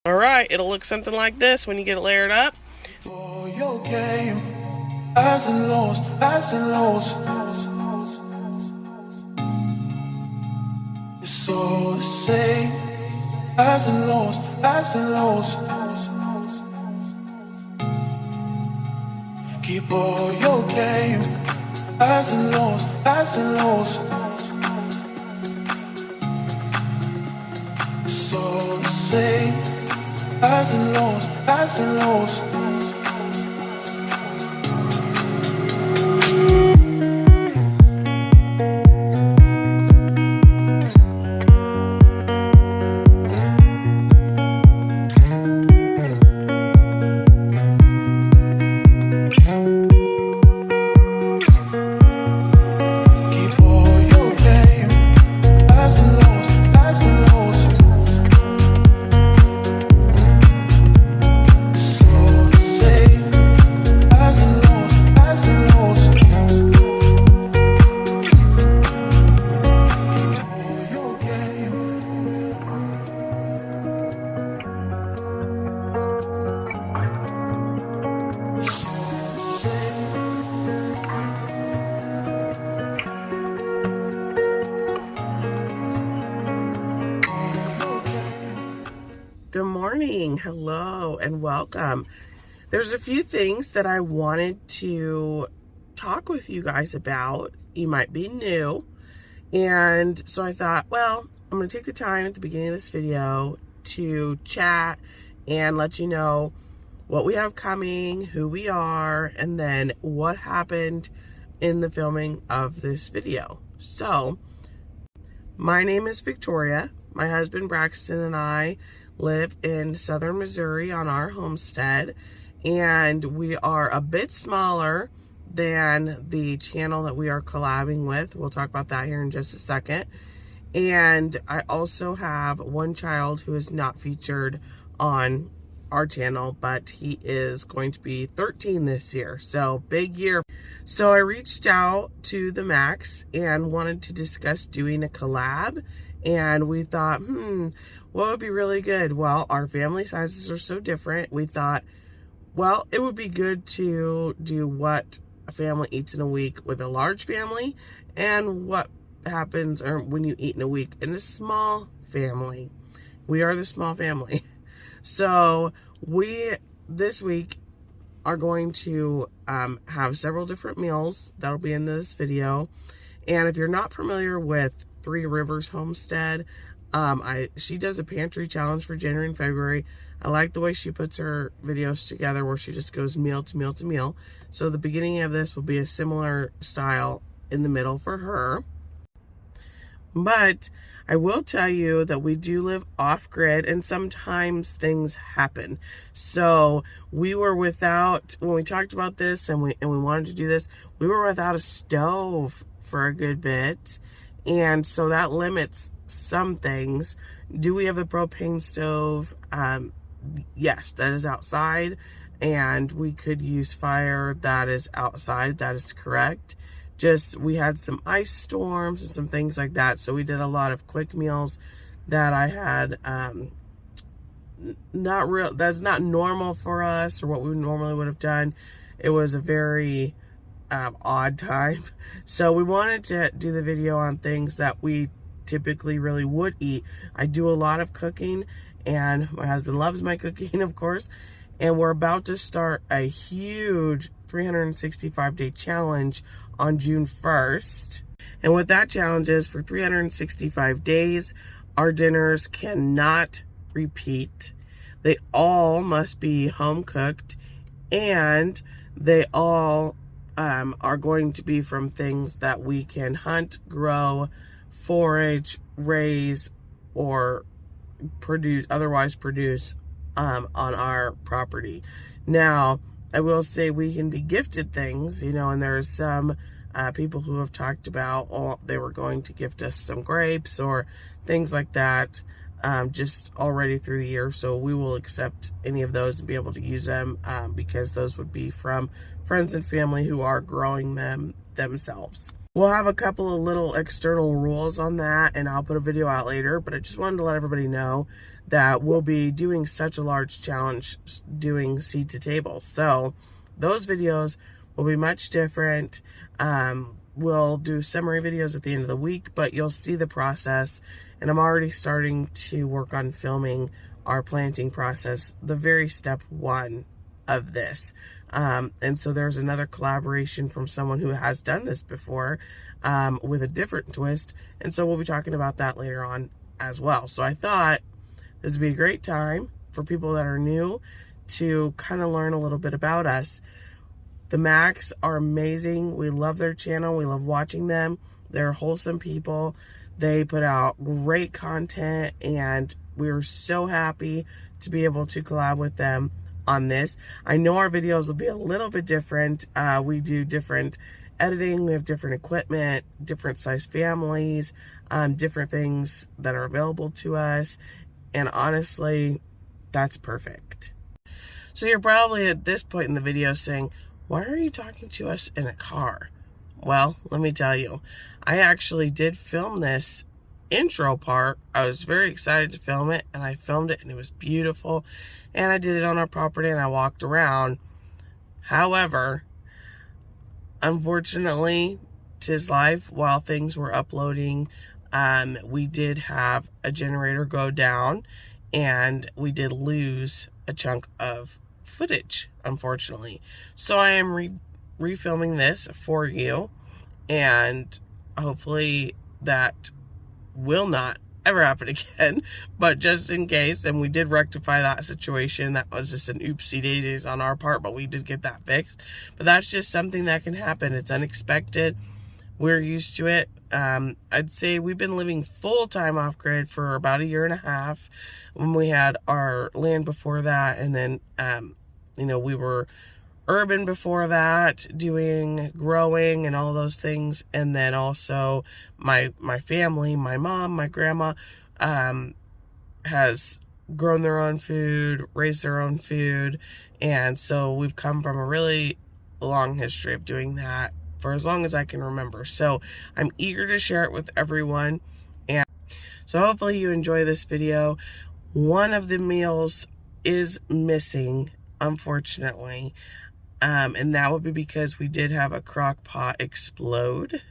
All right, it'll look something like this when you get it layered up. Oh, your game, highs and lows, highs and lows. It's all the same, highs and lows, highs and lows. Keep all your game, highs and lows, highs and lows. It's all the same, highs and lows, highs and lows. Good morning, hello, and welcome. There's a few things that I wanted to talk with you guys about. You might be new, and so I thought, well, I'm going to take the time at the beginning of this video to chat and let you know what we have coming, who we are, and then what happened in the filming of this video. So, my name is Victoria. My husband Braxton and I live in southern Missouri on our homestead, and we are a bit smaller than the channel that we are collabing with. We'll talk about that here in just a second. And I also have one child who is not featured on our channel, but he is going to be 13 this year, so big year. So I reached out to the Max and wanted to discuss doing a collab, and we thought, what would be really good? Well, our family sizes are so different. We thought, well, it would be good to do what a family eats in a week with a large family and what happens when you eat in a week in a small family. We are the small family. So we, this week, are going to have several different meals that'll be in this video. And if you're not familiar with Three Rivers Homestead, she does a pantry challenge for January and February. I like the way she puts her videos together where she just goes meal to meal to meal. So the beginning of this will be a similar style in the middle for her. But I will tell you that we do live off-grid and sometimes things happen. So we were without, when we talked about this and we wanted to do this, we were without a stove for a good bit. And so that limits some things. Do we have a propane stove? Yes, that is outside, and we could use fire that is outside. That is correct. Just, we had some ice storms and some things like that, so we did a lot of quick meals that I had, that's not normal for us or what we normally would have done. It was a very odd time. So we wanted to do the video on things that we typically really would eat. I do a lot of cooking, and my husband loves my cooking, of course, and we're about to start a huge 365-day challenge on June 1st. And what that challenge is, for 365 days, our dinners cannot repeat. They all must be home cooked, and they all are going to be from things that we can hunt, grow, forage, raise, or otherwise produce on our property. Now, I will say we can be gifted things, and there are some people who have talked about, they were going to gift us some grapes or things like that just already through the year. So we will accept any of those and be able to use them because those would be from friends and family who are growing them themselves. We'll have a couple of little external rules on that, and I'll put a video out later, but I just wanted to let everybody know that we'll be doing such a large challenge doing seed to table. So those videos will be much different. We'll do summary videos at the end of the week, but you'll see the process, and I'm already starting to work on filming our planting process, the very step one of this. And so there's another collaboration from someone who has done this before, with a different twist. And so we'll be talking about that later on as well. So I thought this would be a great time for people that are new to kind of learn a little bit about us. The Macs are amazing. We love their channel. We love watching them. They're wholesome people. They put out great content, and we're so happy to be able to collab with them on this. I know our videos will be a little bit different. We do different editing. We have different equipment, different size families, different things that are available to us. And honestly, that's perfect. So you're probably at this point in the video saying, why are you talking to us in a car? Well, let me tell you, I actually did film this intro part. I was very excited to film it, and I filmed it, and it was beautiful, and I did it on our property, and I walked around. However, unfortunately, 'tis life. While things were uploading, we did have a generator go down, and we did lose a chunk of footage, unfortunately. So I am refilming this for you, and hopefully that will not ever happen again, but just in case. And we did rectify that situation. That was just an oopsie daisies on our part, but we did get that fixed. But that's just something that can happen. It's unexpected. We're used to it. I'd say we've been living full-time off-grid for about 1.5 years when we had our land before that. And then, we were urban before that, doing growing and all those things. And then also my family, my mom, my grandma, has grown their own food, raised their own food. And so we've come from a really long history of doing that for as long as I can remember. So I'm eager to share it with everyone. And so hopefully you enjoy this video. One of the meals is missing, unfortunately. And that would be because we did have a crock pot explode.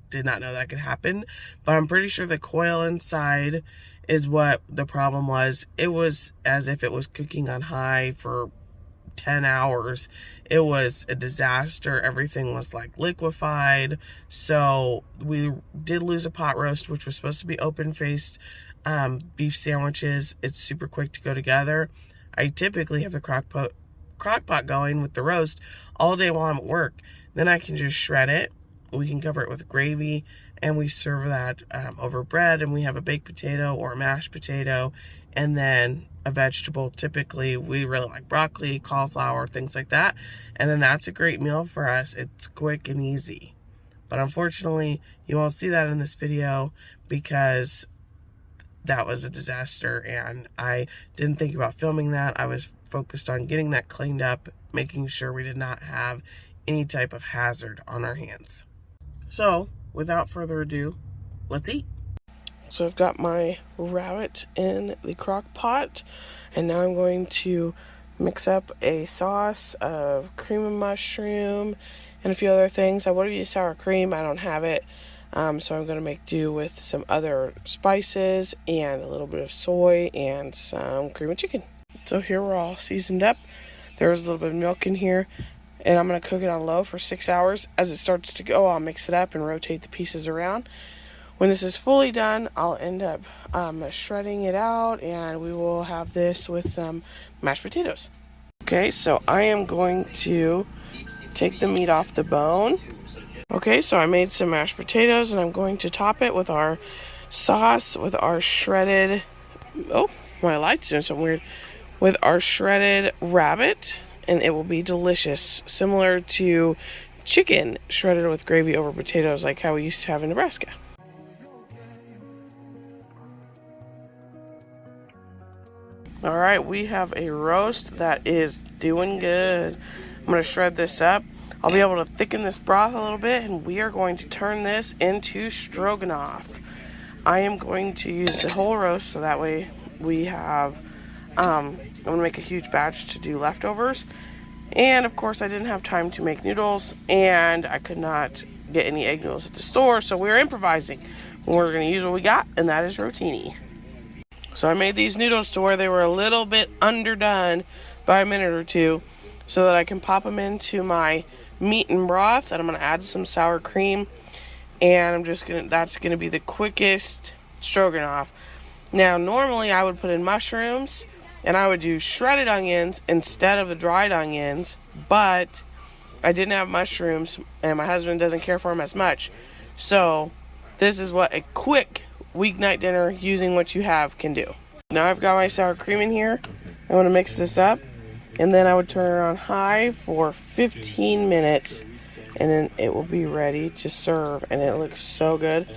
Did not know that could happen, but I'm pretty sure the coil inside is what the problem was. It was as if it was cooking on high for 10 hours. It was a disaster. Everything was like liquefied. So we did lose a pot roast, which was supposed to be open-faced beef sandwiches. It's super quick to go together. I typically have the crock pot going with the roast all day while I'm at work. Then I can just shred it. We can cover it with gravy, and we serve that over bread, and we have a baked potato or a mashed potato, and then a vegetable. Typically, we really like broccoli, cauliflower, things like that, and then that's a great meal for us. It's quick and easy. But unfortunately, you won't see that in this video because that was a disaster, and I didn't think about filming that. I was focused on getting that cleaned up, making sure we did not have any type of hazard on our hands. So, without further ado, let's eat. So I've got my rabbit in the crock pot, and now I'm going to mix up a sauce of cream of mushroom and a few other things. I would have used sour cream. I don't have it. So I'm going to make do with some other spices and a little bit of soy and some cream of chicken. So here we're all seasoned up. There's a little bit of milk in here, and I'm going to cook it on low for 6 hours. As it starts to go, I'll mix it up and rotate the pieces around. When this is fully done, I'll end up shredding it out, and we will have this with some mashed potatoes. Okay, so I am going to take the meat off the bone. Okay, so I made some mashed potatoes, and I'm going to top it with our sauce, with our shredded, oh, my light's doing something weird, with our shredded rabbit, and it will be delicious, similar to chicken shredded with gravy over potatoes like how we used to have in Nebraska. All right, we have a roast that is doing good. I'm going to shred this up. I'll be able to thicken this broth a little bit, and we are going to turn this into stroganoff. I am going to use the whole roast, so that way we have, I'm going to make a huge batch to do leftovers. And of course I didn't have time to make noodles, and I could not get any egg noodles at the store, so we were improvising. We're going to use what we got, and that is rotini. So I made these noodles to where they were a little bit underdone by a minute or two, so that I can pop them into my meat and broth, and I'm going to add some sour cream, and that's going to be the quickest stroganoff. Now normally I would put in mushrooms, and I would do shredded onions instead of the dried onions, but I didn't have mushrooms, and my husband doesn't care for them as much. So this is what a quick weeknight dinner using what you have can do. Now I've got my sour cream in here. I want to mix this up, and then I would turn it on high for 15 minutes, and then it will be ready to serve, and it looks so good.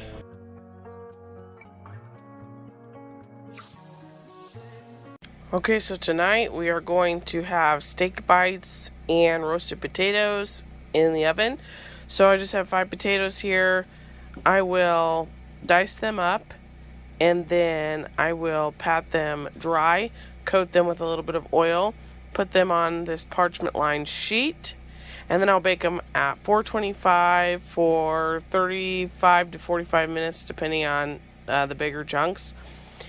Okay, so tonight we are going to have steak bites and roasted potatoes in the oven. So I just have 5 potatoes here. I will dice them up, and then I will pat them dry, coat them with a little bit of oil, put them on this parchment lined sheet, and then I'll bake them at 425 for 35 to 45 minutes depending on the bigger chunks.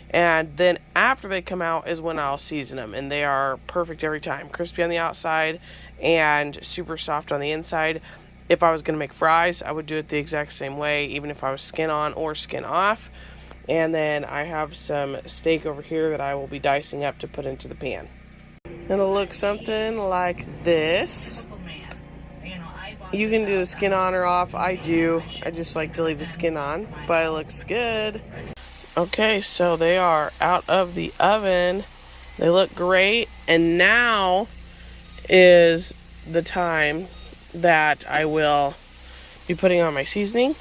And then after they come out is when I'll season them, and they are perfect every time. Crispy on the outside and super soft on the inside. If I was going to make fries, I would do it the exact same way, even if I was skin on or skin off. And then I have some steak over here that I will be dicing up to put into the pan. It'll look something like this. You can do the skin on or off. I do. I just like to leave the skin on, but it looks good. Okay, so they are out of the oven. They look great, and now is the time that I will be putting on my seasoning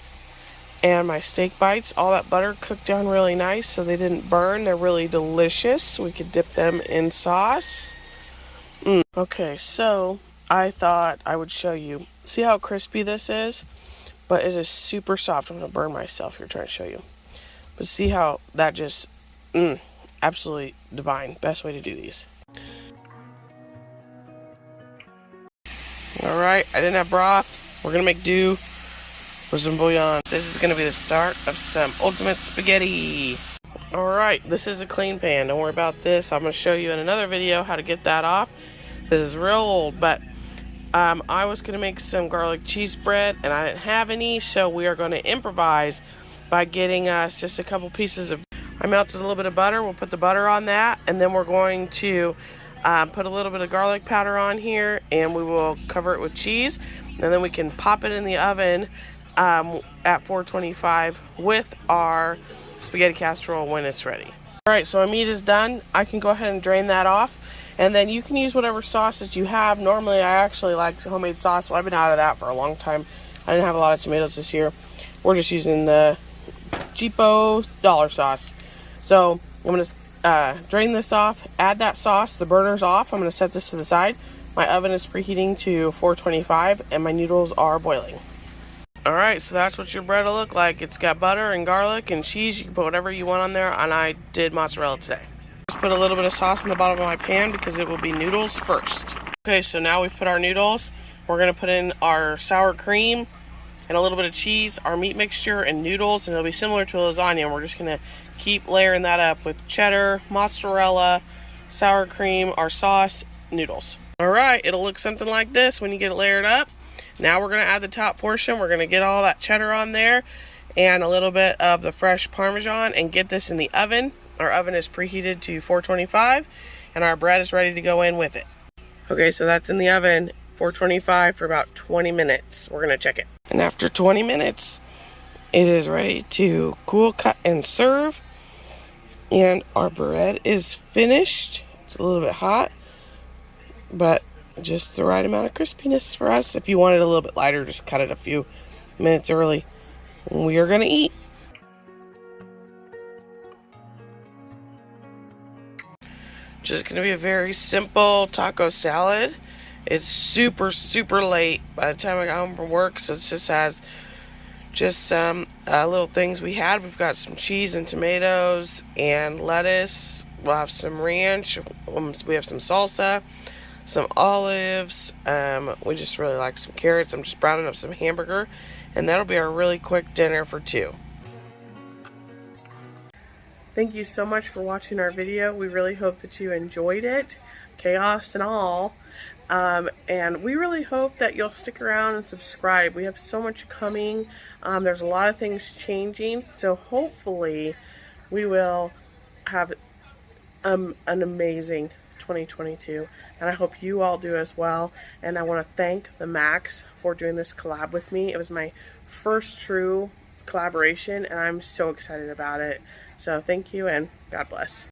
and my steak bites. All that butter cooked down really nice so they didn't burn. They're really delicious. We could dip them in sauce. Okay, so I thought I would show you. See how crispy this is? But it is super soft. I'm going to burn myself here trying to show you. But see how that just, absolutely divine. Best way to do these. Alright, I didn't have broth. We're going to make do with some bouillon. This is going to be the start of some ultimate spaghetti. Alright, this is a clean pan. Don't worry about this. I'm going to show you in another video how to get that off. This is real old, but I was going to make some garlic cheese bread, and I didn't have any, so we are going to improvise by getting us just a couple pieces of, I melted a little bit of butter. We'll put the butter on that, and then we're going to put a little bit of garlic powder on here, and we will cover it with cheese, and then we can pop it in the oven at 425 with our spaghetti casserole when it's ready. Alright, so our meat is done. I can go ahead and drain that off, and then you can use whatever sauce that you have. Normally I actually like homemade sauce, well, I've been out of that for a long time. I didn't have a lot of tomatoes this year. We're just using the cheapo dollar sauce. So I'm going to drain this off, add that sauce, the burner's off. I'm going to set this to the side. My oven is preheating to 425, and my noodles are boiling. Alright, so that's what your bread will look like. It's got butter and garlic and cheese. You can put whatever you want on there, and I did mozzarella today. Just put a little bit of sauce in the bottom of my pan because it will be noodles first. Okay, so now we've put our noodles. We're going to put in our sour cream and a little bit of cheese, our meat mixture, and noodles, and it'll be similar to lasagna. And we're just going to keep layering that up with cheddar, mozzarella, sour cream, our sauce, noodles. Alright, it'll look something like this when you get it layered up. Now we're going to add the top portion. We're going to get all that cheddar on there and a little bit of the fresh Parmesan and get this in the oven. Our oven is preheated to 425, and our bread is ready to go in with it. Okay, so that's in the oven, 425 for about 20 minutes. We're going to check it. And after 20 minutes, it is ready to cool, cut, and serve. And our bread is finished. It's a little bit hot, but just the right amount of crispiness for us. If you want it a little bit lighter, just cut it a few minutes early. We are going to eat. Just going to be a very simple taco salad. It's super, super late by the time I got home from work, so it just has just some little things we had. We've got some cheese and tomatoes and lettuce. We'll have some ranch. We have some salsa, some olives. We just really like some carrots. I'm just browning up some hamburger, and that'll be our really quick dinner for 2. Thank you so much for watching our video. We really hope that you enjoyed it, chaos and all. And we really hope that you'll stick around and subscribe. We have so much coming. There's a lot of things changing. So hopefully we will have an amazing 2022. And I hope you all do as well. And I want to thank the Max for doing this collab with me. It was my first true collaboration, and I'm so excited about it. So thank you, and God bless.